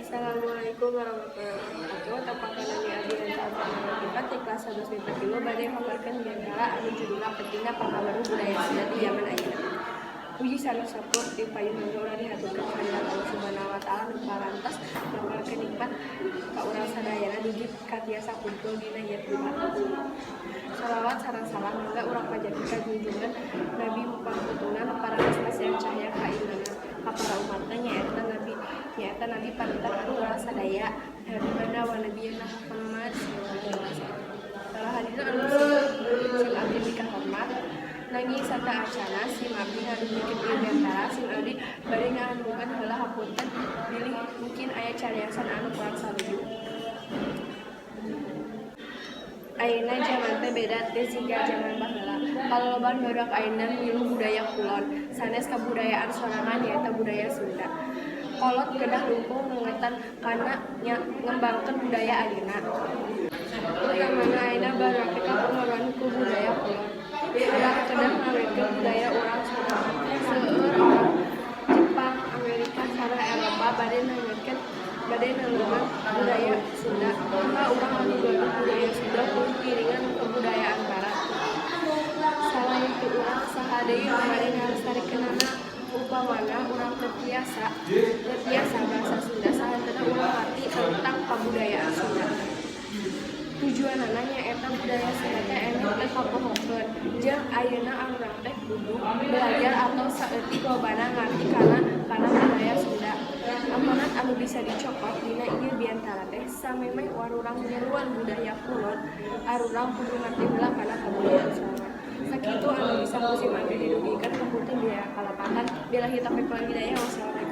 Assalamualaikum warahmatullahi wabarakatuh. Tepatkan nami abdi dan sahabat kita di kelas 11 mitra kilo badai paparkan diantara anu judulna pentingna pangabaru budaya Sunda di zaman ayeuna. Puji sareng sakur ti payung urang dihaturkeun ka Allah Subhanahu wa taala nu parantos paparkan nikmat ka urang sadayana dugi katiasa kumpul dina ieu bulan. Shalawat sareng salam mangga urang pajaki ka junjungan Nabi pangpitunan parantos pasieun cahya ka imanan ka para umatna nyaeta Nabi panutan anu urang sadaya Nabi mana wa nabiyana Muhammad sallallahu alaihi wasallam. Salah hadina anu sim abdi nikah hormat nanging sata acana sim abdi ngadu dikit ieu diantara sim abdi bari ngahanungan heula hapunten bilih mungkin aya cariasan anu kurang saluju. Ayeuna jaman teh beda teh siga jaman baheula. Kaloloban barudak ayeuna milu budaya kulon sanes kabudayaan sorangan nyaeta budaya Sunda. Kolot kedah lungkung ngeungetan kana ngembangkeun budaya ayeuna. Utamana ayeuna barudak teh kapengaruhan ku budaya kulon. Urang kedah ngawetkeun budaya urang sorangan seueur orang Jepang, Amerika, sareng Eropa bade ngawetkeun budaya Sunda. Maka urang anu gaduh budaya Sunda kudu piringan kebudayaan barat. Salahitu urang saha deui nu bade ngalestarikeunana upamana urang teu tiasa basa Sunda sahateuna urang ngarti tentang kabudayaan Sunda. Tujuanana nyaeta budaya Sunda teh emeh teh kapohokeun jeung ayeuna urang teh kudu belajar atau saeutik lobana ngarti kana budaya Sunda. Amanat anu bisa dicokot dina ieu biantara teh samemeh warurang nyeruan budaya kulon arurang kudu ngarti heula kana kabudayaan sorangan. Sakitu anu bisa musim abdi didugikeun hapunten biaya kalapatan billahi taufiq wal hidayah. Wassalamualaikum.